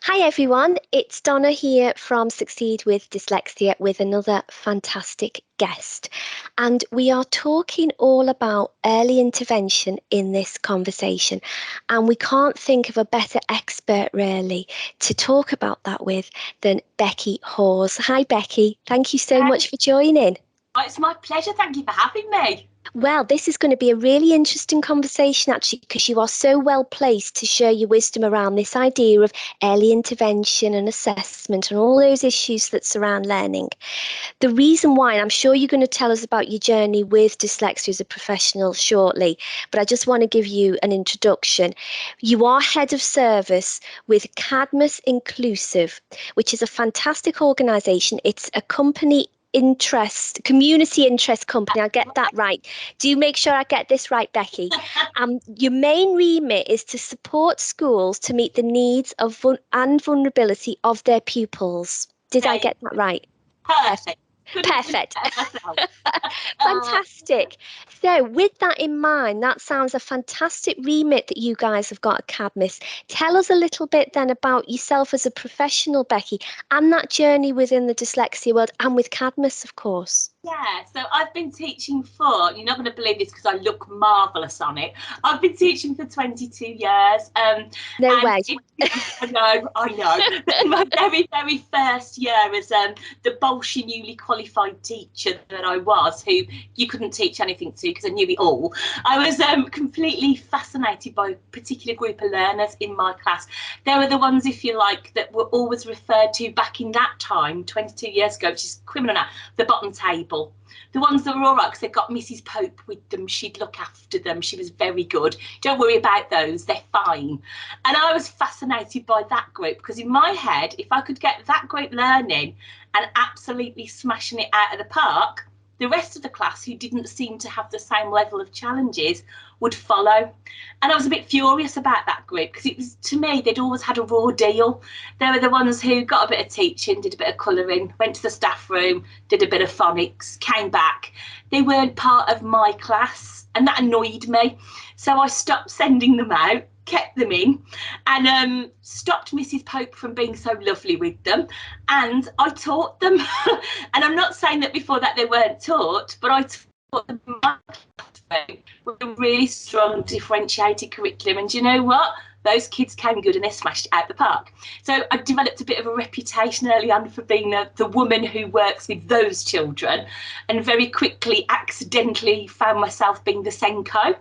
Hi everyone, it's Donna here from Succeed with Dyslexia with another fantastic guest. And we are talking all about early intervention in this conversation. And we can't think of a better expert really to talk about that with than Beccie Hawes. Hi Beccie, thank you so much for joining. Oh, it's my pleasure. Thank you for having me. Well, this is going to be a really interesting conversation actually, because you are so well placed to share your wisdom around this idea of early intervention and assessment and all those issues that surround learning. The reason why, and I'm sure you're going to tell us about your journey with dyslexia as a professional shortly, but I just want to give you an introduction. You are head of service with Cadmus Inclusive, which is a fantastic organisation. It's a community interest company. I'll get that right. Do make sure I get this right, Beccie. Your main remit is to support schools to meet the needs of and vulnerability of their pupils. Did I get that right? Perfect. Perfect. Fantastic. So with that in mind, that sounds a fantastic remit that you guys have got at Cadmus. Tell us a little bit then about yourself as a professional, Beccie, and that journey within the dyslexia world and with Cadmus, of course. Yeah, so I've been teaching for, you're not going to believe this because I look marvellous on it. I've been teaching for 22 years. No way. I know. My very, very first year as the Bolshie newly qualified teacher that I was, who you couldn't teach anything to because I knew it all. I was completely fascinated by a particular group of learners in my class. They were the ones, if you like, that were always referred to back in that time, 22 years ago, which is criminal now, the bottom table. The ones that were all right because they've got Mrs. Pope with them. She'd look after them. She was very good. Don't worry about those. They're fine. And I was fascinated by that group because in my head, if I could get that group learning and absolutely smashing it out of the park, the rest of the class who didn't seem to have the same level of challenges would follow. And I was a bit furious about that group because it was, to me, they'd always had a raw deal. They were the ones who got a bit of teaching, did a bit of colouring, went to the staff room, did a bit of phonics, came back. They weren't part of my class and that annoyed me. So I stopped sending them out, kept them in, and stopped Mrs. Pope from being so lovely with them, and I taught them. And I'm not saying that before that they weren't taught, but I taught them with a really strong differentiated curriculum. And you know what? Those kids came good and they smashed it out the park. So I developed a bit of a reputation early on for being the woman who works with those children, and very quickly accidentally found myself being the SENCo.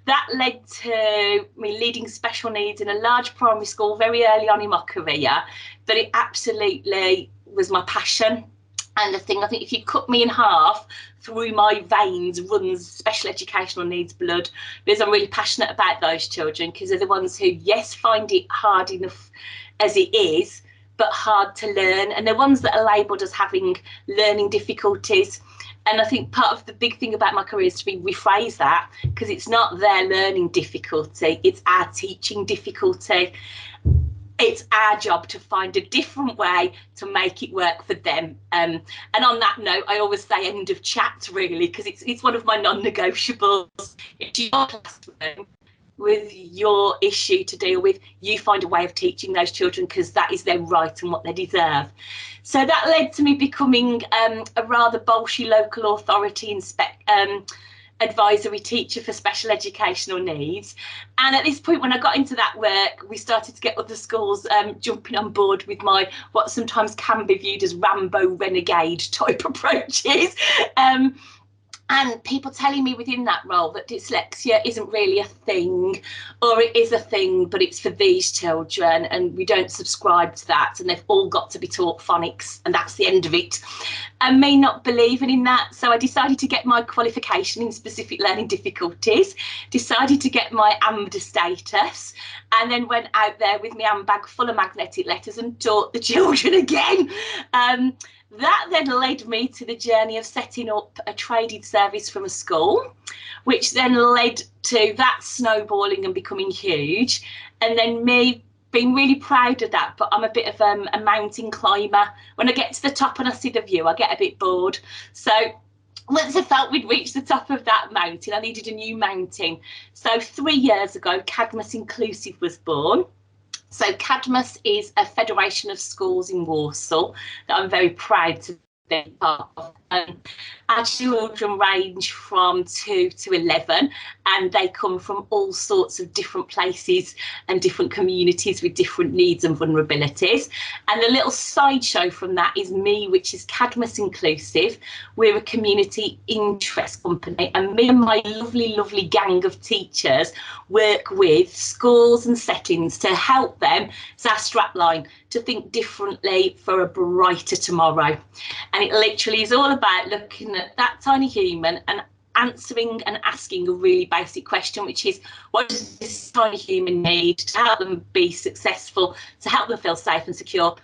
That led to me leading special needs in a large primary school very early on in my career, but it absolutely was my passion. And the thing, I think if you cut me in half, through my veins runs special educational needs blood, because I'm really passionate about those children, because they're the ones who, yes, find it hard enough as it is, but hard to learn. And they're ones that are labelled as having learning difficulties. And I think part of the big thing about my career is to rephrase that, because it's not their learning difficulty, it's our teaching difficulty. It's our job to find a different way to make it work for them. And on that note, I always say end of chat, really, because it's one of my non-negotiables. It's your classroom with your issue to deal with. You find a way of teaching those children because that is their right and what they deserve. So that led to me becoming a rather bolshy local authority advisory teacher for special educational needs. And at this point, when I got into that work, we started to get other schools jumping on board with my what sometimes can be viewed as Rambo renegade type approaches. And people telling me within that role that dyslexia isn't really a thing, or it is a thing, but it's for these children and we don't subscribe to that, and they've all got to be taught phonics and that's the end of it. And me not believing in that, so I decided to get my qualification in specific learning difficulties, decided to get my AMDA status, and then went out there with my handbag full of magnetic letters and taught the children again. That then led me to the journey of setting up a traded service from a school, which then led to that snowballing and becoming huge. And then me being really proud of that, but I'm a bit of a mountain climber. When I get to the top and I see the view, I get a bit bored. So once I felt we'd reached the top of that mountain, I needed a new mountain. So 3 years ago, Cadmus Inclusive was born. So Cadmus is a federation of schools in Warsaw that I'm very proud to be part of. Our children range from 2 to 11, and they come from all sorts of different places and different communities with different needs and vulnerabilities. And the little sideshow from that is me, which is Cadmus Inclusive. We're a community interest company, and me and my lovely gang of teachers work with schools and settings to help them, it's our strapline, to think differently for a brighter tomorrow. And it literally is all about looking at that tiny human and answering and asking a really basic question, which is, what does this tiny human need to help them be successful, to help them feel safe and secure?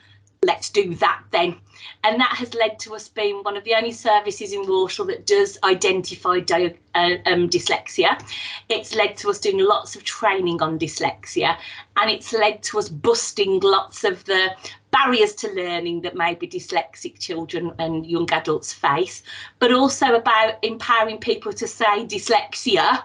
Let's do that then. And that has led to us being one of the only services in Warsaw that does identify dyslexia. It's led to us doing lots of training on dyslexia, and it's led to us busting lots of the barriers to learning that maybe dyslexic children and young adults face, but also about empowering people to say dyslexia,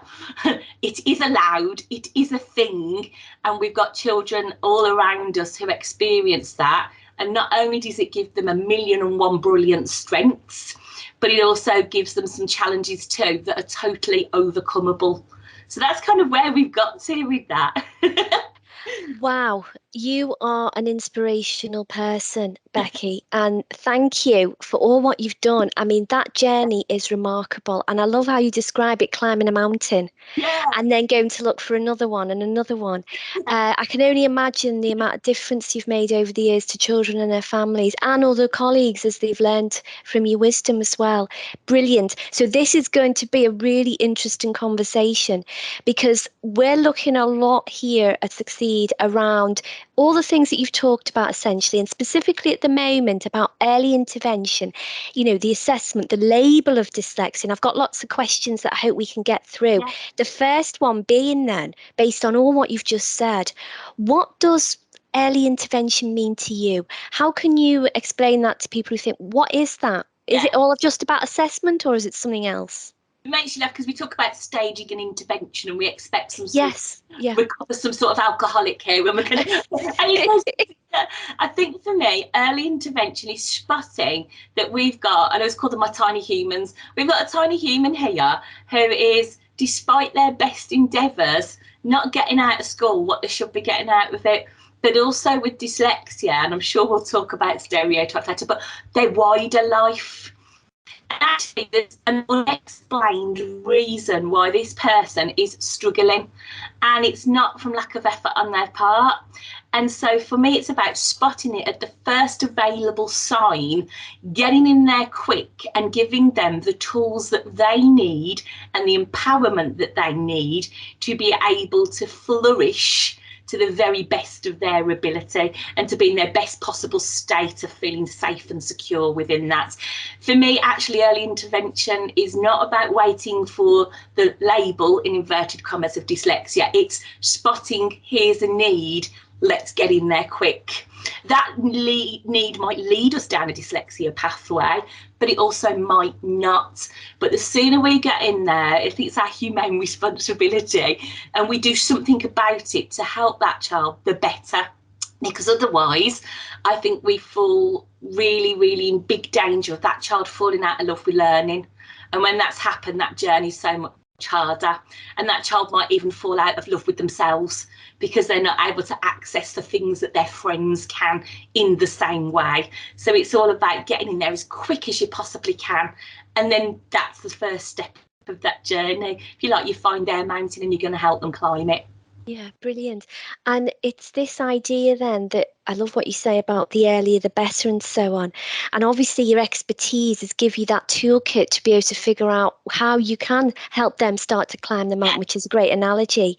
it is allowed, it is a thing, and we've got children all around us who experience that. And not only does it give them 1,000,001 brilliant strengths, but it also gives them some challenges too that are totally overcomable. So that's kind of where we've got to with that. Wow, you are an inspirational person, Beccie, and thank you for all what you've done. I mean, that journey is remarkable, and I love how you describe it, climbing a mountain, and then going to look for another one and another one. I can only imagine the amount of difference you've made over the years to children and their families and other colleagues as they've learned from your wisdom as well. Brilliant. So this is going to be a really interesting conversation, because we're looking a lot here at Succeed around all the things that you've talked about essentially, and specifically at the moment about early intervention, you know, the assessment, the label of dyslexia. And I've got lots of questions that I hope we can get through. Yeah. The first one being then, based on all what you've just said, what does early intervention mean to you? How can you explain that to people who think, what is that? Is it all just about assessment, or is it something else? It makes you laugh because we talk about staging and intervention, and we expect some recover some sort of alcoholic here when we're going to. I think for me, early intervention is spotting that we've got, I always call them my tiny humans. We've got a tiny human here who is, despite their best endeavours, not getting out of school what they should be getting out of it. But also with dyslexia, and I'm sure we'll talk about stereotypes later, but their wider life. And actually, there's an unexplained reason why this person is struggling, and it's not from lack of effort on their part. And so for me, it's about spotting it at the first available sign, getting in there quick and giving them the tools that they need and the empowerment that they need to be able to flourish to the very best of their ability and to be in their best possible state of feeling safe and secure within that. For me, actually, early intervention is not about waiting for the label, in inverted commas, of dyslexia. It's spotting, here's a need, let's get in there quick. That need might lead us down a dyslexia pathway, but it also might not. But the sooner we get in there, I think it's our humane responsibility, and we do something about it to help that child, the better. Because otherwise, I think we fall really in big danger of that child falling out of love with learning. And when that's happened, that journey's so much harder, and that child might even fall out of love with themselves because they're not able to access the things that their friends can in the same way. So it's all about getting in there as quick as you possibly can, and then that's the first step of that journey. If you like, you find their mountain and you're going to help them climb it. Yeah, brilliant. And it's this idea then that I love what you say about the earlier the better and so on. And obviously your expertise is give you that toolkit to be able to figure out how you can help them start to climb the mountain, which is a great analogy.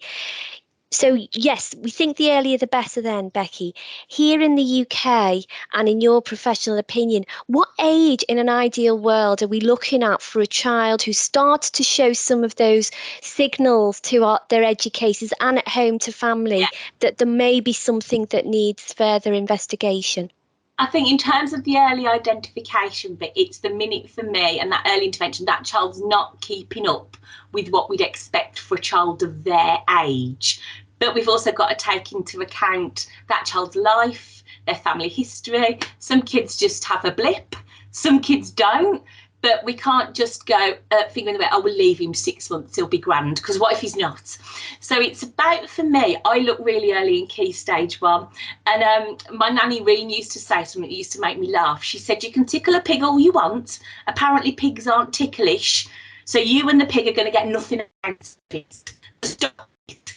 So yes, we think the earlier the better then, Beccie. Here in the UK, and in your professional opinion, what age in an ideal world are we looking at for a child who starts to show some of those signals to their educators and at home to family that there may be something that needs further investigation? I think in terms of the early identification bit, it's the minute for me, and that early intervention, that child's not keeping up with what we'd expect for a child of their age. But we've also got to take into account that child's life, their family history. Some kids just have a blip, some kids don't. But we can't just go thinking about, oh, we'll leave him 6 months, he'll be grand, because what if he's not? So it's about, for me, I look really early in Key Stage 1. And my nanny Reen used to say something that used to make me laugh. She said, you can tickle a pig all you want. Apparently pigs aren't ticklish. So you and the pig are going to get nothing out of it. Stop it.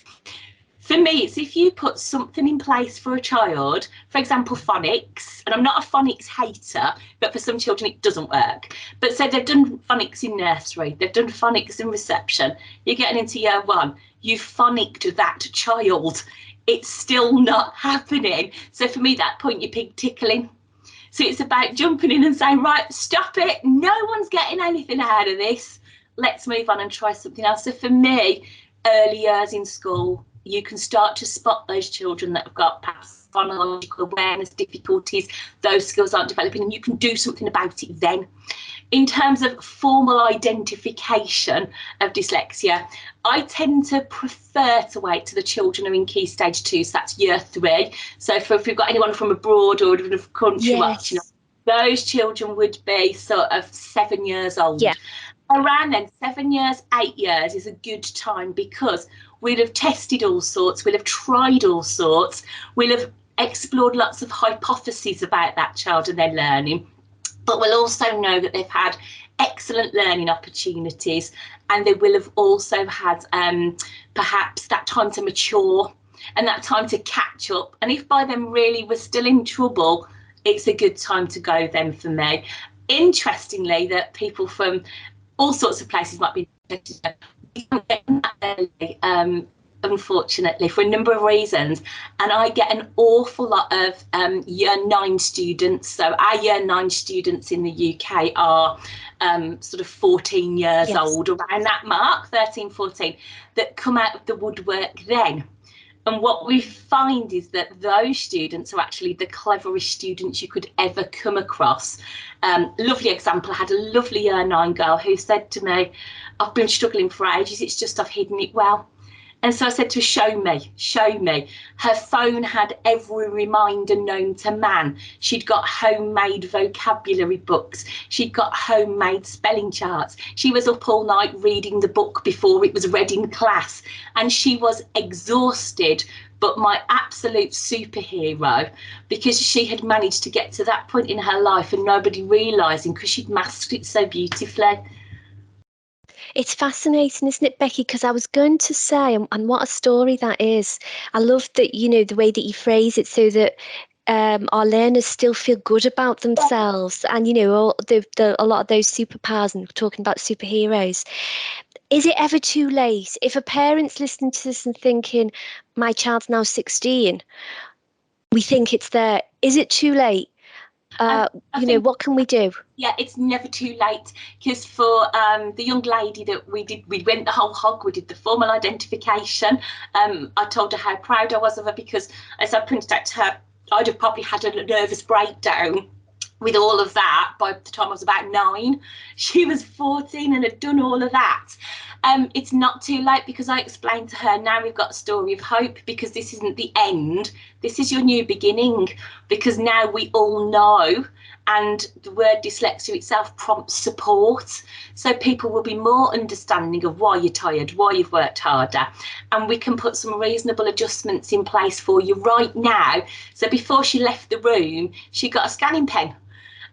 For me, it's if you put something in place for a child, for example, phonics, and I'm not a phonics hater, but for some children it doesn't work. But so they've done phonics in nursery, they've done phonics in reception, you're getting into year 1, you've phonicked that child, it's still not happening. So for me, that point, you're pig tickling. So it's about jumping in and saying, right, stop it, no one's getting anything out of this, let's move on and try something else. So for me, early years in school, you can start to spot those children that have got perhaps phonological awareness difficulties, those skills aren't developing, and you can do something about it then. In terms of formal identification of dyslexia, I tend to prefer to wait till the children are in Key Stage 2, so that's year 3. So if we've got anyone from abroad or from the country watching, those children would be sort of 7 years old. Yeah. Around then, 7 years, 8 years is a good time, because we'll have tested all sorts, we'll have tried all sorts, we'll have explored lots of hypotheses about that child and their learning, but we'll also know that they've had excellent learning opportunities, and they will have also had perhaps that time to mature and that time to catch up. And if by then really we're still in trouble, it's a good time to go then for me. Interestingly, that people from all sorts of places might be interested. Unfortunately, for a number of reasons, and I get an awful lot of year 9 students. So our year 9 students in the UK are sort of 14 years old, around that mark, 13, 14, that come out of the woodwork then. And what we find is that those students are actually the cleverest students you could ever come across. Lovely example, I had a lovely year 9 girl who said to me, I've been struggling for ages, it's just I've hidden it well. And so I said to her, show me. Her phone had every reminder known to man. She'd got homemade vocabulary books. She'd got homemade spelling charts. She was up all night reading the book before it was read in class. And she was exhausted, but my absolute superhero, because she had managed to get to that point in her life and nobody realising, because she'd masked it so beautifully. It's fascinating, isn't it, Beccie? Because I was going to say, and what a story that is. I love that, you know, the way that you phrase it so that our learners still feel good about themselves, and, you know, all a lot of those superpowers, and we're talking about superheroes. Is it ever too late? If a parent's listening to this and thinking, my child's now 16, we think it's there. Is it too late? You know, what can we do? Yeah, it's never too late, because for the young lady that we went the whole hog, we did the formal identification. I told her how proud I was of her, because as I pointed out to her, I'd have probably had a nervous breakdown with all of that by the time I was about 9. She was 14 and had done all of that. It's not too late, because I explained to her, now we've got a story of hope, because this isn't the end, this is your new beginning, because now we all know, and the word dyslexia itself prompts support, so people will be more understanding of why you're tired, why you've worked harder, and we can put some reasonable adjustments in place for you right now. So before she left the room, she got a scanning pen,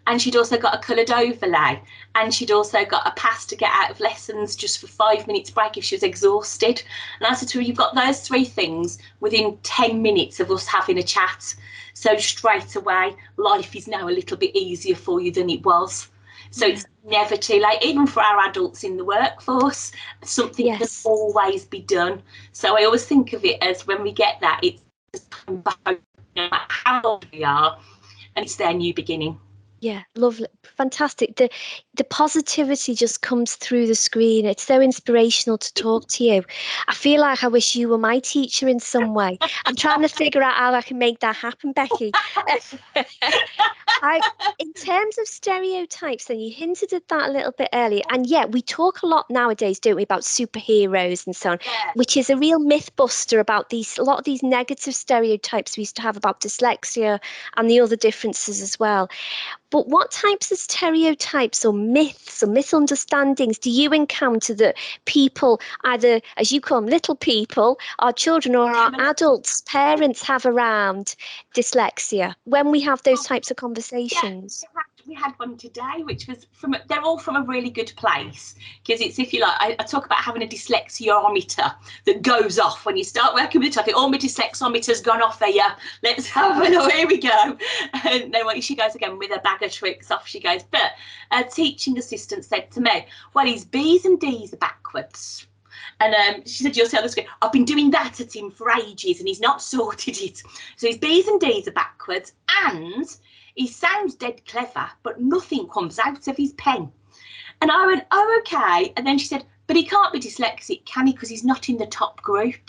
and she'd also got a coloured overlay, and she'd also got a pass to get out of lessons just for 5 minutes break if she was exhausted. And I said to her, you've got those 3 things within 10 minutes of us having a chat. So straight away, life is now a little bit easier for you than it was. So it's never too late, even for our adults in the workforce, something can always be done. So I always think of it as, when we get that, it's no matter how old we are, and it's their new beginning. Yeah, lovely, fantastic. The positivity just comes through the screen. It's so inspirational to talk to you. I feel like I wish you were my teacher in some way. I'm trying to figure out how I can make that happen, Beccie. In terms of stereotypes, then you hinted at that a little bit earlier. And yeah, we talk a lot nowadays, don't we, about superheroes and so on, Yeah. which is a real myth buster about a lot of these negative stereotypes we used to have about dyslexia and the other differences as well. But what types of stereotypes or myths or misunderstandings do you encounter that people, either as you call them, little people, our children, or our adults, parents, have around dyslexia when we have those types of conversations? Yeah, we had one today, which was they're all from a really good place, because it's, if you like, I talk about having a dyslexiometer that goes off when you start working with the topic. My dyslexiometer's gone off there. Yeah, let's have a look. Here we go. And then she goes again with a bag of tricks. Off she goes. But a teaching assistant said to me, well, his B's and D's are backwards. And she said, you'll see on the screen, I've been doing that at him for ages and he's not sorted it. So his B's and D's are backwards, and he sounds dead clever, but nothing comes out of his pen. And I went, oh, okay. And then she said, but he can't be dyslexic, can he? Because he's not in the top group.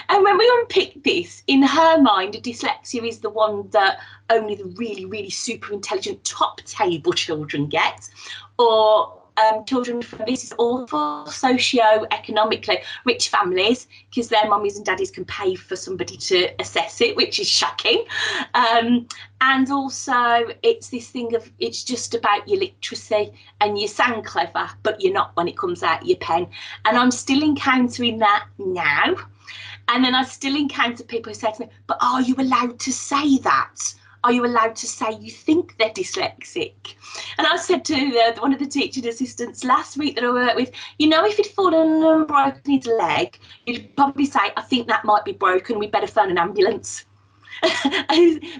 And when we unpicked this, in her mind, dyslexia is the one that only the really, really super intelligent top table children get, or children from, this is awful, socio-economically rich families, because their mummies and daddies can pay for somebody to assess it, which is shocking. And also it's this thing of, it's just about your literacy, and you sound clever but you're not when it comes out your pen. And I'm still encountering that now. And then I still encounter people who say to me, but are you allowed to say that? Are you allowed to say you think they're dyslexic? And I said to one of the teaching assistants last week that I worked with, you know, if he'd fallen and broken his leg, you'd probably say, I think that might be broken, we better phone an ambulance.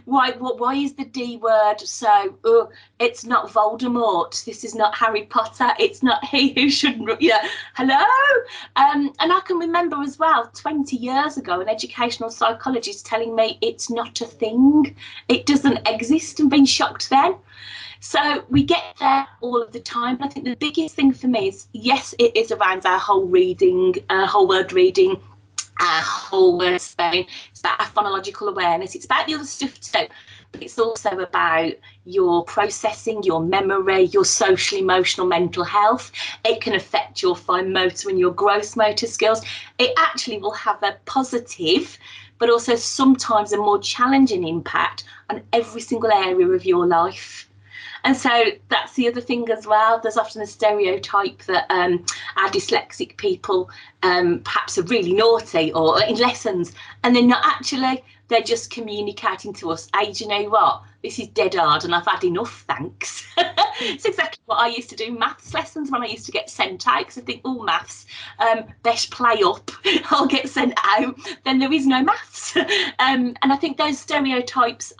Why is the D word so, it's not Voldemort, this is not Harry Potter, it's not he who shouldn't, yeah, hello? And I can remember as well, 20 years ago, an educational psychologist telling me it's not a thing, it doesn't exist, and being shocked then. So we get there all of the time. I think the biggest thing for me is, yes, it is around our whole reading, whole word reading, our whole word spelling. It's about our phonological awareness. It's about the other stuff too, but it's also about your processing, your memory, your social, emotional, mental health. It can affect your fine motor and your gross motor skills. It actually will have a positive, but also sometimes a more challenging impact on every single area of your life. And so that's the other thing as well. There's often a stereotype that our dyslexic people perhaps are really naughty or in lessons, and they're not actually. They're just communicating to us, hey, do you know what? This is dead hard and I've had enough, thanks. It's exactly what I used to do in maths lessons when I used to get sent out, because I think, oh, maths, best play up, I'll get sent out, then there is no maths. And I think those stereotypes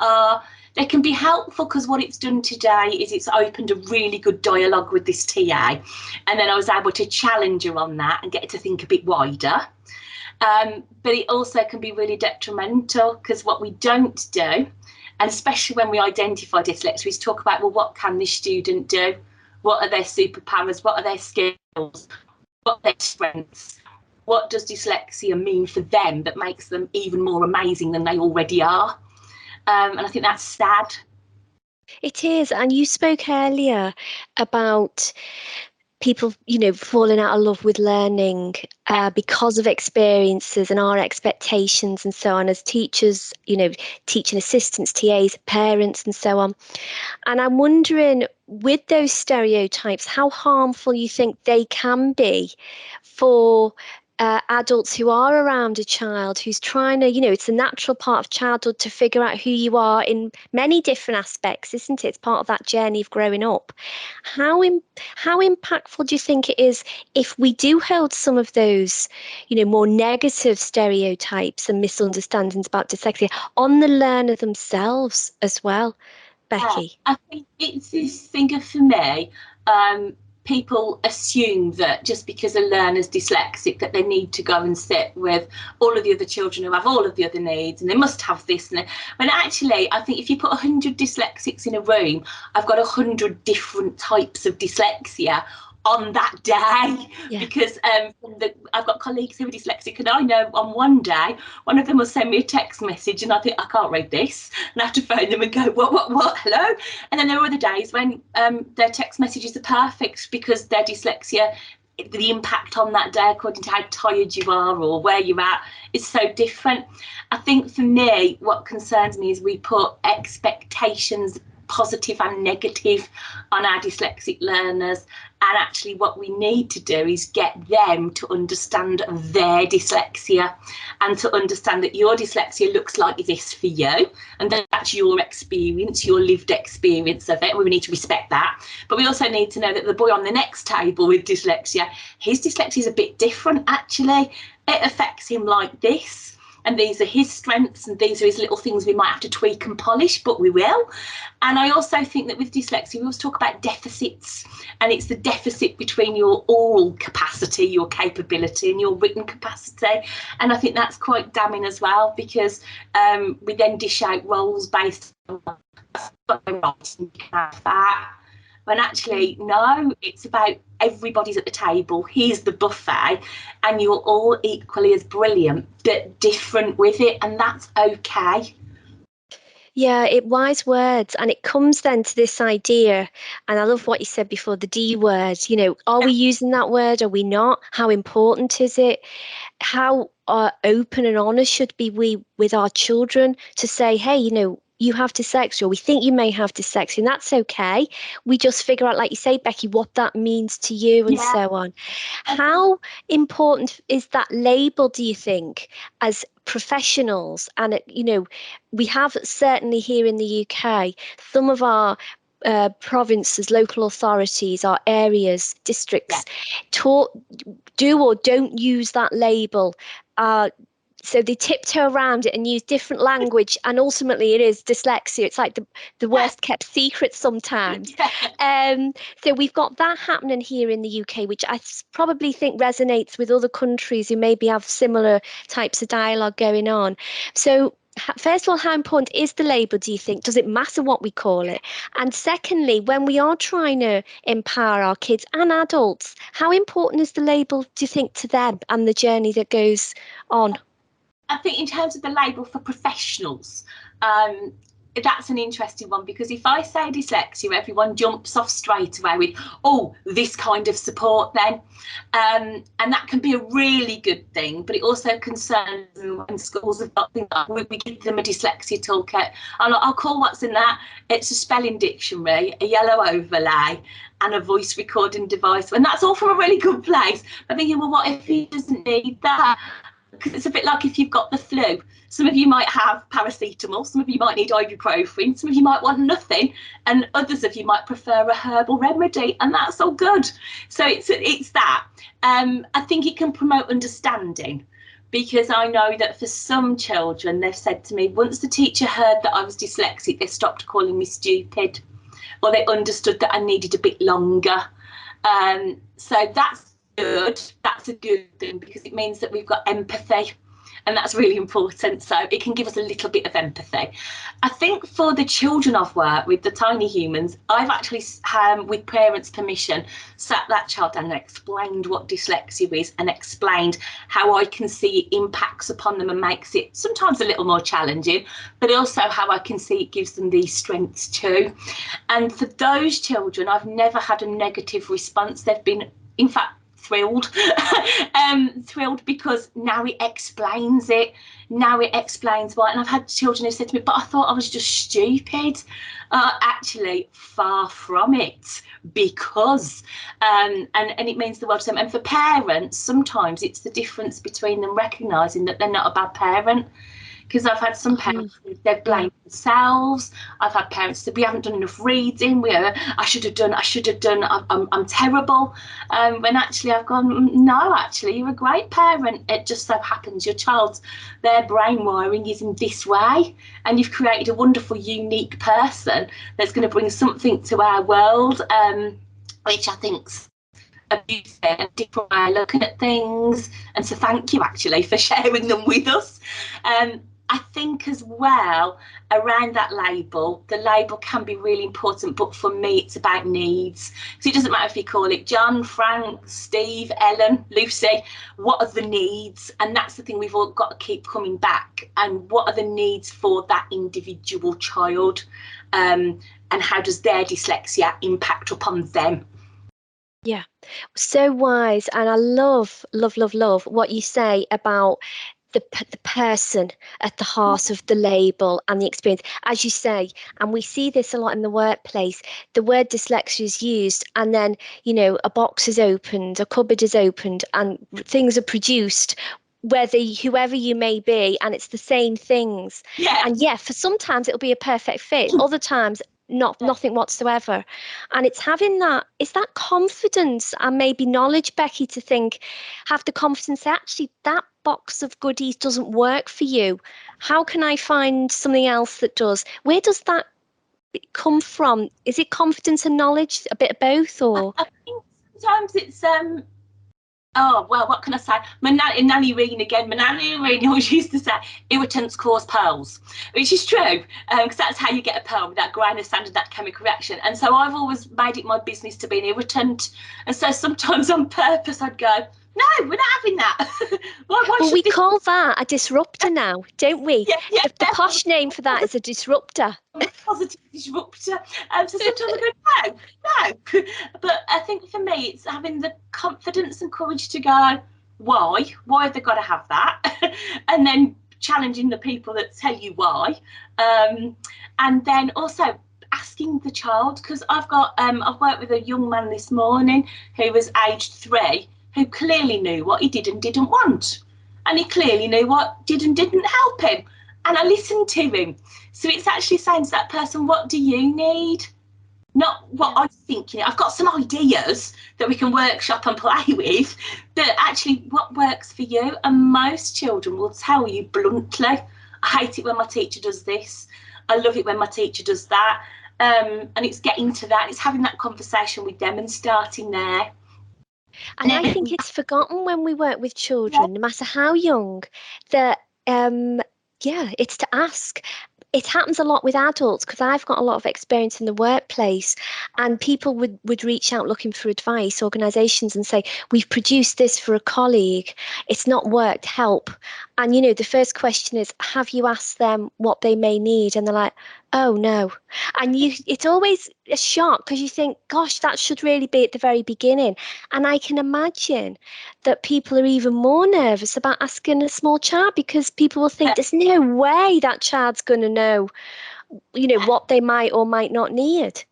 they can be helpful, because what it's done today is it's opened a really good dialogue with this TA. And then I was able to challenge her on that and get her to think a bit wider. But it also can be really detrimental, because what we don't do, and especially when we identify dyslexia, is talk about, well, what can this student do? What are their superpowers? What are their skills? What are their strengths? What does dyslexia mean for them that makes them even more amazing than they already are? And I think that's sad. It is. And you spoke earlier about people, you know, falling out of love with learning because of experiences and our expectations and so on, as teachers, you know, teaching assistants, TAs, parents and so on. And I'm wondering, with those stereotypes, how harmful you think they can be for adults who are around a child who's trying to, you know, it's a natural part of childhood to figure out who you are in many different aspects, isn't it? It's part of that journey of growing up. How impactful do you think it is if we do hold some of those, you know, more negative stereotypes and misunderstandings about dyslexia on the learner themselves as well, Beccie? I think it's this thing of, for me, people assume that just because a learner's dyslexic that they need to go and sit with all of the other children who have all of the other needs and they must have this. And when actually, I think if you put 100 dyslexics in a room, I've got 100 different types of dyslexia, on that day. Yeah. Because I've got colleagues who are dyslexic, and I know on one day one of them will send me a text message and I think, I can't read this, and I have to phone them and go, what, hello? And then there are other days when their text messages are perfect, because their dyslexia, the impact on that day according to how tired you are or where you're at is so different. I think for me, what concerns me is we put expectations, positive and negative, on our dyslexic learners, and actually what we need to do is get them to understand their dyslexia, and to understand that your dyslexia looks like this for you, and that's your experience, your lived experience of it. We need to respect that, but we also need to know that the boy on the next table with dyslexia, his dyslexia is a bit different. Actually, it affects him like this, and these are his strengths, and these are his little things we might have to tweak and polish, but we will. And I also think that with dyslexia, we always talk about deficits, and it's the deficit between your oral capacity, your capability, and your written capacity. And I think that's quite damning as well, because we then dish out roles based on that. When actually, no, it's about everybody's at the table. Here's the buffet, and you're all equally as brilliant, but different with it, and that's okay. Yeah, wise words. And it comes then to this idea, and I love what you said before, the D word. You know, are we using that word? Are we not? How important is it? How open and honest should we with our children to say, hey, you know, you have dyslexia, or we think you may have dyslexia, and that's okay. We just figure out, like you say, Becky, what that means to you, and so on. How important is that label, do you think, as professionals? And, you know, we have certainly here in the UK, some of our provinces, local authorities, our areas, districts, do or don't use that label. So they tiptoe around it and use different language, and ultimately it is dyslexia. It's like the worst kept secret sometimes. So we've got that happening here in the UK, which I probably think resonates with other countries who maybe have similar types of dialogue going on. So first of all, how important is the label, do you think? Does it matter what we call it? And secondly, when we are trying to empower our kids and adults, how important is the label, do you think, to them and the journey that goes on? I think in terms of the label for professionals, that's an interesting one, because if I say dyslexia, everyone jumps off straight away with, oh, this kind of support then. And that can be a really good thing, but it also concerns when schools have got things like, we give them a dyslexia toolkit. I'll call what's in that. It's a spelling dictionary, a yellow overlay, and a voice recording device. And that's all from a really good place. I'm thinking, well, what if he doesn't need that? Because it's a bit like if you've got the flu. Some of you might have paracetamol, some of you might need ibuprofen, some of you might want nothing, and others of you might prefer a herbal remedy, and that's all good. So it's that. I think it can promote understanding, because I know that for some children, they've said to me, once the teacher heard that I was dyslexic, they stopped calling me stupid, or they understood that I needed a bit longer. So that's good. That's a good thing, because it means that we've got empathy, and that's really important. So it can give us a little bit of empathy. I think for the children I've worked with, the tiny humans, I've actually, with parents' permission, sat that child down and explained what dyslexia is, and explained how I can see it impacts upon them and makes it sometimes a little more challenging, but also how I can see it gives them these strengths too. And for those children, I've never had a negative response. They've been, in fact, thrilled. Thrilled, because now it explains it. Now it explains why. And I've had children who said to me, but I thought I was just stupid. Actually, far from it, because and it means the world to them. And for parents, sometimes it's the difference between them recognising that they're not a bad parent. Because I've had some parents, they've blamed themselves. I've had parents say, we haven't done enough reading. I should have done. I'm terrible. When actually I've gone, no, actually you're a great parent. It just so happens your child's, their brain wiring is in this way, and you've created a wonderful, unique person that's going to bring something to our world, which I think's a different way of looking at things. And so thank you actually for sharing them with us. I think as well, around that label, the label can be really important, but for me it's about needs. So it doesn't matter if you call it John, Frank, Steve, Ellen, Lucy, what are the needs? And that's the thing we've all got to keep coming back. And what are the needs for that individual child? And how does their dyslexia impact upon them? Yeah, so wise. And I love, love, love, love what you say about the person at the heart of the label and the experience, as you say. And we see this a lot in the workplace. The word dyslexia is used, and then, you know, a box is opened, a cupboard is opened, and things are produced, whoever you may be, and it's the same things. Yeah. And yeah, for sometimes it'll be a perfect fit, other times nothing whatsoever. And it's having that confidence and maybe knowledge, Beccie, to have the confidence that actually that box of goodies doesn't work for you. How can I find something else that does? Where does that come from? Is it confidence and knowledge, a bit of both, or? I think sometimes it's oh, well, what can I say? My nanny Reen again. My nanny Reen always used to say, irritants cause pearls, which is true, because that's how you get a pearl, with that grain of sand and that chemical reaction. And so I've always made it my business to be an irritant. And so sometimes on purpose I'd go, no, we're not having that. Well, we call that a disruptor now, don't we? Yeah, the posh name for that is a disruptor. Positive disruptor. So sometimes I go, no. But I think for me, it's having the confidence and courage to go, why have they got to have that? And then challenging the people that tell you why. And then also asking the child, because I've worked with a young man this morning who was aged 3, who clearly knew what he did and didn't want. And he clearly knew what did and didn't help him. And I listened to him. So it's actually saying to that person, what do you need? Not what I think. I've got some ideas that we can workshop and play with, but actually what works for you. And most children will tell you bluntly, I hate it when my teacher does this. I love it when my teacher does that. And it's getting to that. It's having that conversation with them and starting there. And I think it's forgotten when we work with children, no matter how young, that, it's to ask. It happens a lot with adults, because I've got a lot of experience in the workplace, and people would reach out looking for advice, organisations, and say, we've produced this for a colleague, it's not worked, help. And, you know, the first question is, have you asked them what they may need? And they're like, oh, no. And it's always a shock, because you think, gosh, that should really be at the very beginning. And I can imagine that people are even more nervous about asking a small child, because people will think there's no way that child's going to know, you know, what they might or might not need.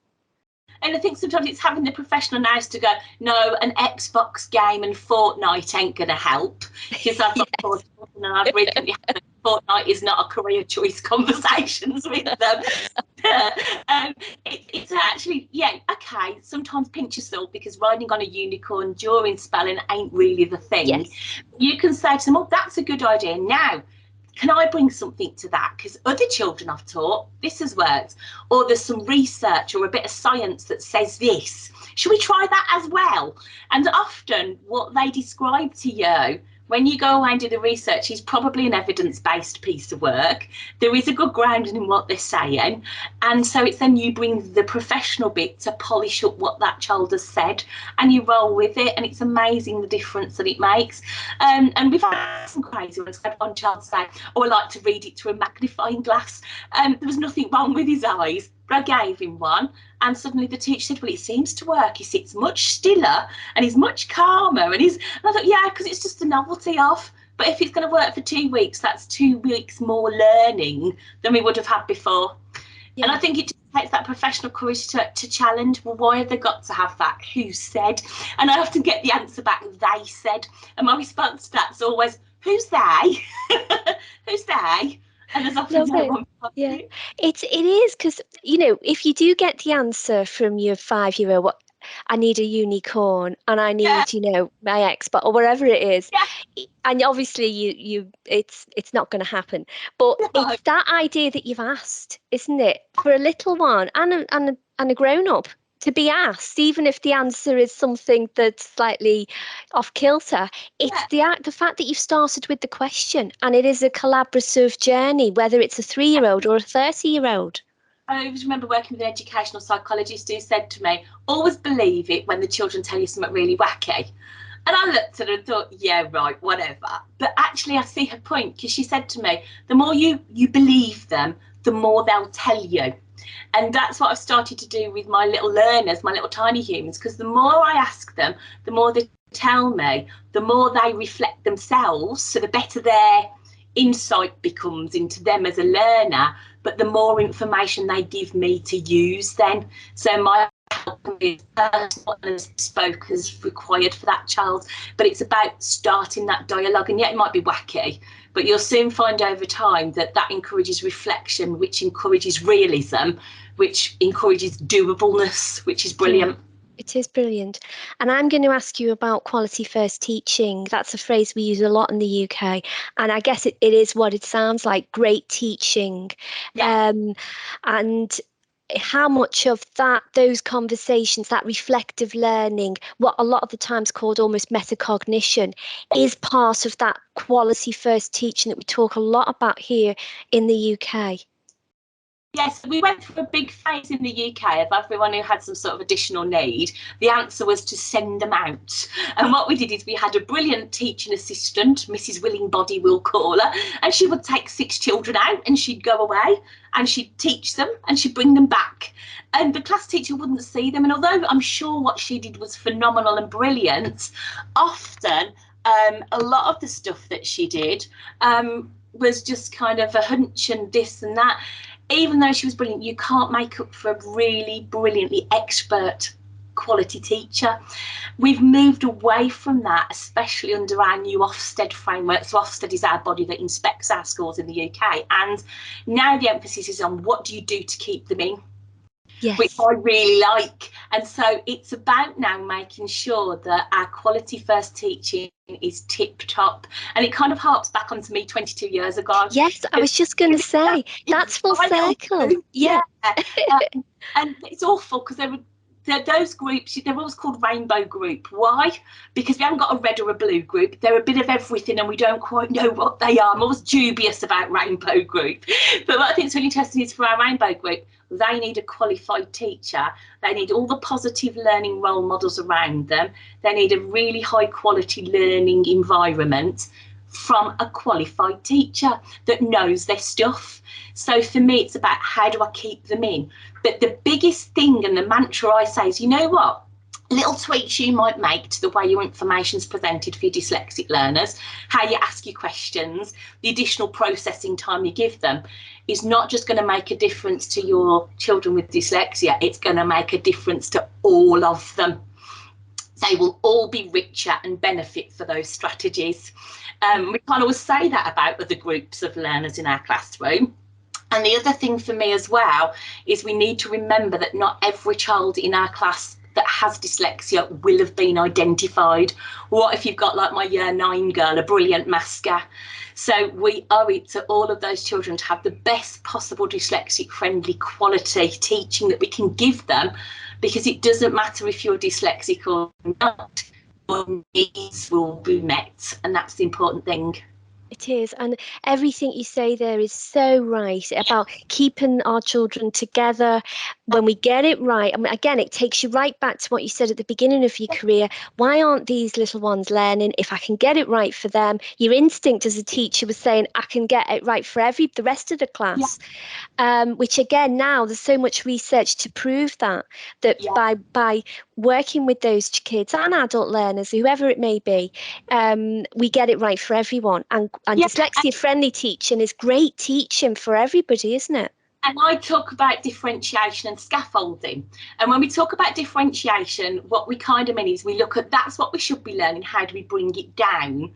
And I think sometimes it's having the professional nous to go, no, an Xbox game and Fortnite ain't going to help. Because I've got four children and I've recently had Fortnite is not a career choice conversations with them. It's actually, okay, sometimes pinch yourself, because riding on a unicorn during spelling ain't really the thing. Yes. You can say to them, oh, that's a good idea. Now, can I bring something to that? Because other children I've taught, this has worked. Or there's some research or a bit of science that says this. Should we try that as well? And often what they describe to you when you go away and do the research is probably an evidence-based piece of work. There is a good grounding in what they're saying. And so it's then you bring the professional bit to polish up what that child has said, and you roll with it. And it's amazing the difference that it makes. And we've had some crazy ones. I had one child say, oh, I like to read it through a magnifying glass. There was nothing wrong with his eyes, but I gave him one, and suddenly the teacher said, well, it seems to work. He sits much stiller and he's much calmer. And I thought, yeah, because it's just a novelty of. But if it's going to work for 2 weeks, that's 2 weeks more learning than we would have had before. Yeah. And I think it just takes that professional courage to challenge, well, why have they got to have that? Who said? And I often get the answer back, they said. And my response to that's always, who's they? Who's they? And there's often no one. Yeah, it is, because, you know, if you do get the answer from your 5-year-old, what, I need a unicorn and I need, you know, my Xbox or whatever it is, and obviously it's not going to happen. But it's that idea that you've asked, isn't it, for a little one and a grown up. to be asked, even if the answer is something that's slightly off kilter. It's the fact that you've started with the question, and it is a collaborative journey, whether it's a 3-year-old or a 30-year-old. I always remember working with an educational psychologist who said to me, always believe it when the children tell you something really wacky. And I looked at her and thought, yeah, right, whatever. But actually, I see her point, because she said to me, the more you believe them, the more they'll tell you. And that's what I've started to do with my little learners, my little tiny humans, because the more I ask them, the more they tell me, the more they reflect themselves, so the better their insight becomes into them as a learner, but the more information they give me to use then. So my help is personal and as bespoke as required for that child, but it's about starting that dialogue. And yet it might be wacky, but you'll soon find over time that that encourages reflection, which encourages realism, which encourages doableness, which is brilliant. It is brilliant. And I'm going to ask you about quality first teaching. That's a phrase we use a lot in the UK. And I guess it is what it sounds like, great teaching. Yeah. And how much of that, those conversations, that reflective learning, what a lot of the times called almost metacognition, is part of that quality first teaching that we talk a lot about here in the UK. Yes, we went through a big phase in the UK of everyone who had some sort of additional need. The answer was to send them out. And what we did is we had a brilliant teaching assistant, Mrs. Willingbody we'll call her, and she would take 6 children out and she'd go away and she'd teach them and she'd bring them back. And the class teacher wouldn't see them. And although I'm sure what she did was phenomenal and brilliant, often a lot of the stuff that she did was just kind of a hunch and this and that. Even though she was brilliant, you can't make up for a really brilliantly expert quality teacher. We've moved away from that, especially under our new Ofsted framework. So Ofsted is our body that inspects our schools in the UK. And now the emphasis is on what do you do to keep them in? Yes. Which I really like. And so it's about now making sure that our quality first teaching is tip top. And it kind of harks back onto me 22 years ago. Yes, I was just going to say, that's full circle. Yeah. And it's awful because those groups, they're always called rainbow group. Why? Because we haven't got a red or a blue group. They're a bit of everything and we don't quite know what they are. I'm always dubious about rainbow group. But what I think is really interesting is for our rainbow group, they need a qualified teacher. They need all the positive learning role models around them. They need a really high quality learning environment from a qualified teacher that knows their stuff. So for me, it's about how do I keep them in? But the biggest thing and the mantra I say is, you know what? Little tweaks you might make to the way your information is presented for your dyslexic learners, how you ask your questions, the additional processing time you give them is not just going to make a difference to your children with dyslexia, it's going to make a difference to all of them. They will all be richer and benefit for those strategies. We can't always say that about other groups of learners in our classroom. And the other thing for me as well is we need to remember that not every child in our class that has dyslexia will have been identified. What if you've got, like my year 9 girl, a brilliant masker? So we owe it to all of those children to have the best possible dyslexic friendly quality teaching that we can give them, because it doesn't matter if you're dyslexic or not, your needs will be met, and that's the important thing. It is, and everything you say there is so right about keeping our children together. When we get it right, I mean, again, it takes you right back to what you said at the beginning of your career. Why aren't these little ones learning? If I can get it right for them, your instinct as a teacher was saying, I can get it right for the rest of the class. Which again, now there's so much research to prove that by working with those kids and adult learners, whoever it may be, we get it right for everyone. And dyslexia friendly teaching is great teaching for everybody, isn't it? And I talk about differentiation and scaffolding. And when we talk about differentiation, what we kind of mean is we look at that's what we should be learning. How do we bring it down?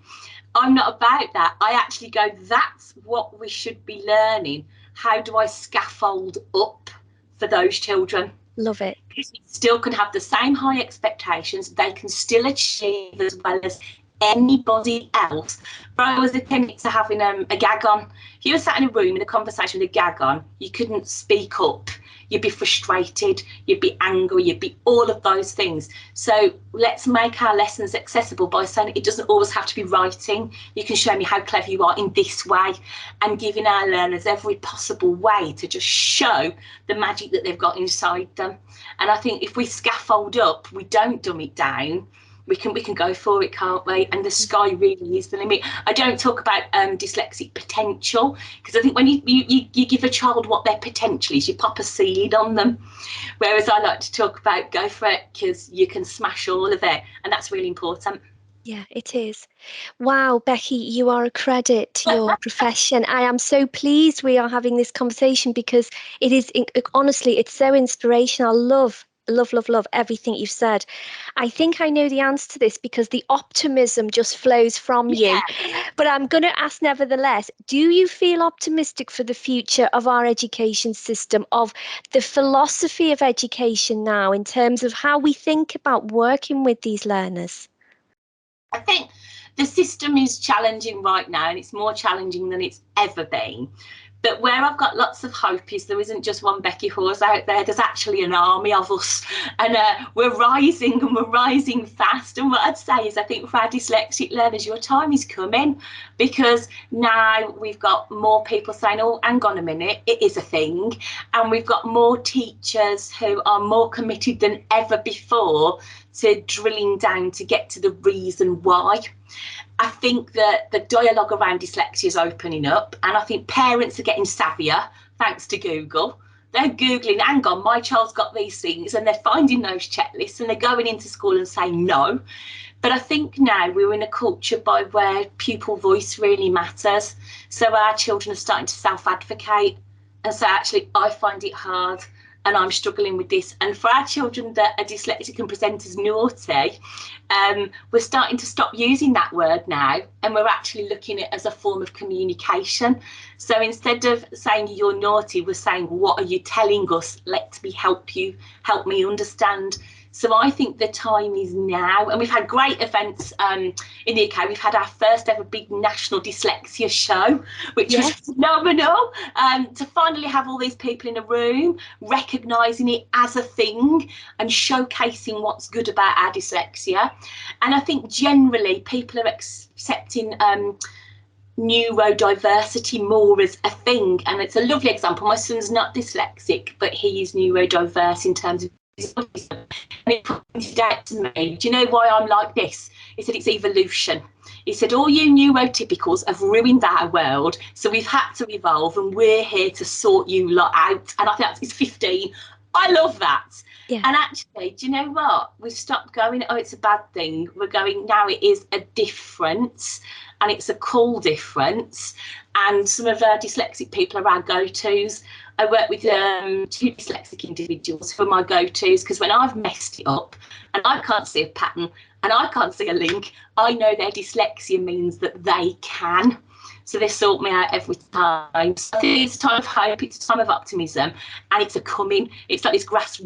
I'm not about that. I actually go, that's what we should be learning. How do I scaffold up for those children? Love it. Because we still can have the same high expectations. They can still achieve as well as anybody else. But I was attending to having a gag on. If you were sat in a room in a conversation with a gag on, you couldn't speak up. you'd be frustrated, you'd be angry, you'd be all of those things. So let's make our lessons accessible by saying it doesn't always have to be writing. You can show me how clever you are in this way, and giving our learners every possible way to just show the magic that they've got inside them. And I think if we scaffold up, we don't dumb it down, we can go for it, can't we? And the sky really is the limit. I don't talk about dyslexic potential, because I think when you give a child what their potential is, you pop a seed on them. Whereas I like to talk about go for it, because you can smash all of it, and that's really important. Yeah, it is. Wow, Becky, you are a credit to your profession. I am so pleased we are having this conversation, because it is, honestly, it's so inspirational. I love everything you've said. I think I know the answer to this, because the optimism just flows from you. But I'm going to ask nevertheless, do you feel optimistic for the future of our education system, of the philosophy of education now, in terms of how we think about working with these learners? I think the system is challenging right now, and it's more challenging than it's ever been. But where I've got lots of hope is there isn't just one Beccie Hawes out there. There's actually an army of us, and we're rising, and we're rising fast. And what I'd say is, I think for our dyslexic learners, your time is coming, because now we've got more people saying, oh, hang on a minute, it is a thing. And we've got more teachers who are more committed than ever before to drilling down to get to the reason why. I think that the dialogue around dyslexia is opening up, and I think parents are getting savvier thanks to Google. They're Googling, hang on, my child's got these things, and they're finding those checklists, and they're going into school and saying no. But I think now we're in a culture by where pupil voice really matters. So our children are starting to self-advocate and say, actually, I find it hard, and I'm struggling with this. And for our children that are dyslexic and present as naughty, we're starting to stop using that word now, and we're actually looking at it as a form of communication. So instead of saying you're naughty, we're saying, what are you telling us? Let me help you, help me understand. So I think the time is now, and we've had great events in the UK. We've had our first ever big national dyslexia show, which was phenomenal. To finally have all these people in a room, recognising it as a thing and showcasing what's good about our dyslexia. And I think generally people are accepting neurodiversity more as a thing. And it's a lovely example. My son's not dyslexic, but he is neurodiverse in terms of and he pointed out to me, do you know why I'm like this? He said, it's evolution. He said, all you neurotypicals have ruined our world, so we've had to evolve, and we're here to sort you lot out. And I think he's 15. I love that. Yeah. And actually, do you know what? We've stopped going, oh, it's a bad thing. We're going, now it is a difference, and it's a cool difference. And some of our dyslexic people are our go-tos. I work with 2 dyslexic individuals who are my go-tos, because when I've messed it up and I can't see a pattern and I can't see a link, I know their dyslexia means that they can. So they sort me out every time. So I think it's a time of hope, it's a time of optimism, and it's a coming. It's like this grass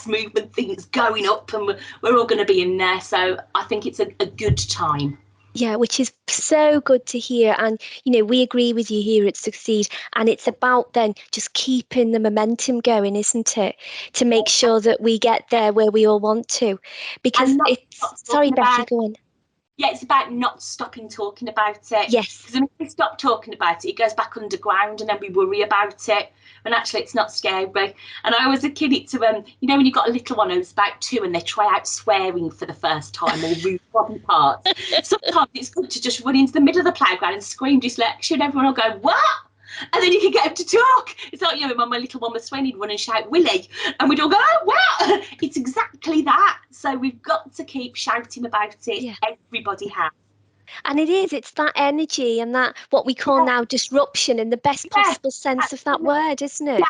movement thing that's going up, and we're all going to be in there. So I think it's a good time. Yeah, which is so good to hear. And, you know, we agree with you here at Succeed. And it's about then just keeping the momentum going, isn't it? To make sure that we get there where we all want to. Because it's, sorry, Becky, go on. Yeah, it's about not stopping talking about it. Yes. Because if we stop talking about it, it goes back underground, and then we worry about it. And actually, it's not scary. And I always liken it to, you know, when you've got a little one who's about 2 and they try out swearing for the first time, or rude body parts. Sometimes it's good to just run into the middle of the playground and scream dyslexia, and everyone will go, what? And then you can get him to talk. It's like, you know, when my little one was swearing, he'd run and shout, Willie. And we'd all go, oh, wow. It's exactly that. So we've got to keep shouting about it. Yeah. Everybody has. And it's that energy and that what we call now disruption in the best possible sense of that word, isn't it?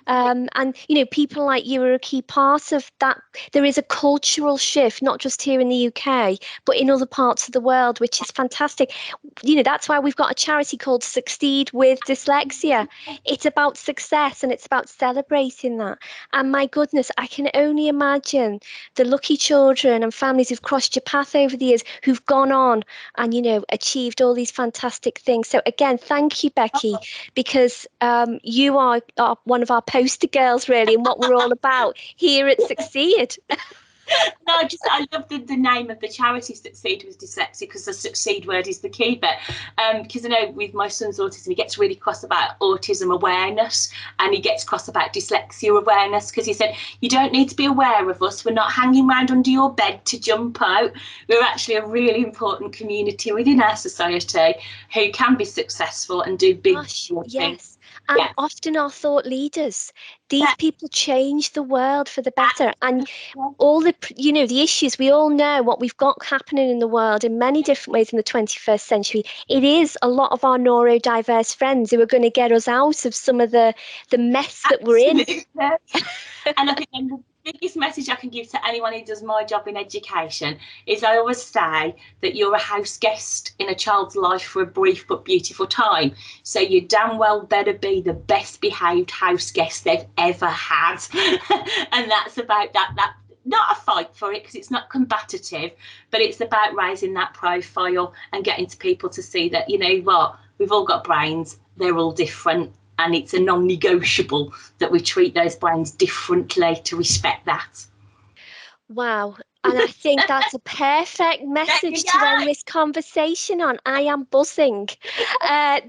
And, you know, people like you are a key part of that. There is a cultural shift, not just here in the UK, but in other parts of the world, which is fantastic. You know, that's why we've got a charity called SucceedWithDyslexia. It's about success, and it's about celebrating that. And my goodness, I can only imagine the lucky children and families who've crossed your path over the years, who've gone on and and, you know, achieved all these fantastic things. So again, thank you, Beccie, because you are one of our poster girls, really, and what we're all about here at Succeed. No, I love the name of the charity, Succeed with Dyslexia, because the succeed word is the key bit. Because I know with my son's autism, he gets really cross about autism awareness, and he gets cross about dyslexia awareness, because he said, you don't need to be aware of us. We're not hanging around under your bed to jump out. We're actually a really important community within our society who can be successful and do big things. Yes. And often our thought leaders, these people change the world for the better. And all the, you know, the issues, we all know what we've got happening in the world in many different ways in the 21st century. It is a lot of our neurodiverse friends who are going to get us out of some of the mess that we're in. And I think the biggest message I can give to anyone who does my job in education is I always say that you're a house guest in a child's life for a brief but beautiful time. So you damn well better be the best behaved house guest they've ever had. And that's about that not a fight for it, because it's not combative, but it's about raising that profile and getting to people to see that, you know what, we've all got brains, they're all different. And it's a non-negotiable that we treat those brains differently, to respect that. Wow. And I think that's a perfect message to end this conversation on. I am buzzing.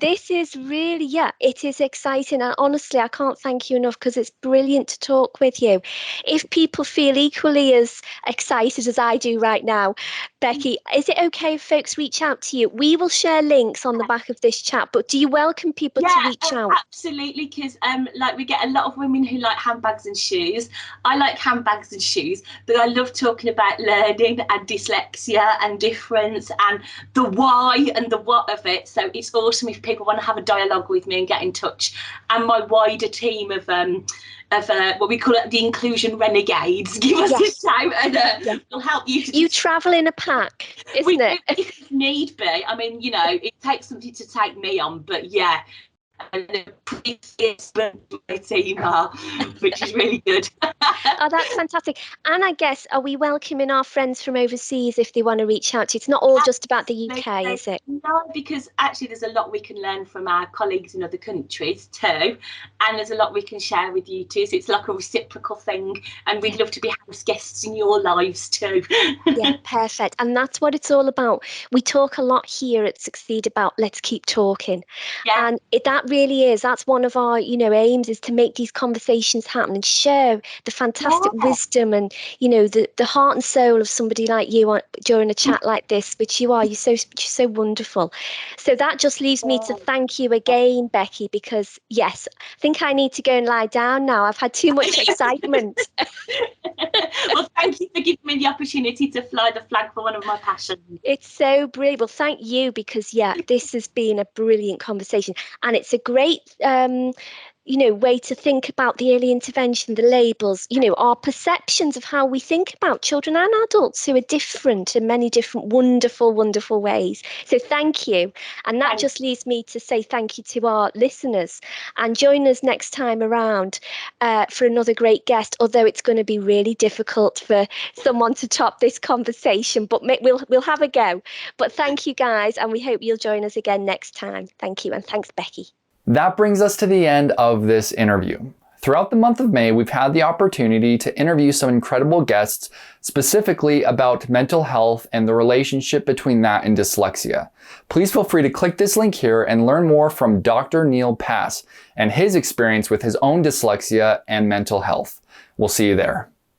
This is really, it is exciting. And honestly, I can't thank you enough, because it's brilliant to talk with you. If people feel equally as excited as I do right now, Beccie, is it okay if folks reach out to you? We will share links on the back of this chat, but do you welcome people to reach out? Absolutely, because like we get a lot of women who like handbags and shoes. I like handbags and shoes, but I love talking about learning and dyslexia and difference and the why and the what of it. So it's awesome if people want to have a dialogue with me and get in touch. And my wider team of what we call it the inclusion renegades give us a shout, and we'll help you. You travel in a pack, isn't it? If need be. I mean, you know, it takes something to take me on, but team are, which is really good. Oh, that's fantastic. And I guess, are we welcoming our friends from overseas if they want to reach out to you? It's not all just about the UK, is it? No, because actually there's a lot we can learn from our colleagues in other countries too, and there's a lot we can share with you too. So it's like a reciprocal thing, and we'd love to be house guests in your lives too. Yeah, perfect. And that's what it's all about. We talk a lot here at Succeed about let's keep talking. And that really is, that's one of our, you know, aims, is to make these conversations happen and share the fantastic wisdom and, you know, the heart and soul of somebody like you during a chat like this, which you are. You're so wonderful. So that just leaves me to thank you again, Beccie, because yes, I think I need to go and lie down now. I've had too much excitement. Well, thank you for giving me the opportunity to fly the flag for one of my passions. It's so brilliant. Well, thank you, because this has been a brilliant conversation, and it's a great you know, way to think about the early intervention, the labels, you know, our perceptions of how we think about children and adults who are different in many different wonderful, wonderful ways. So thank you. And that just leaves me to say thank you to our listeners, and join us next time around for another great guest, although it's going to be really difficult for someone to top this conversation, but we'll have a go. But thank you guys, and we hope you'll join us again next time. Thank you, and thanks, Beccie. That brings us to the end of this interview. Throughout the month of May, we've had the opportunity to interview some incredible guests specifically about mental health and the relationship between that and dyslexia. Please feel free to click this link here and learn more from Dr. Neil Pass and his experience with his own dyslexia and mental health. We'll see you there.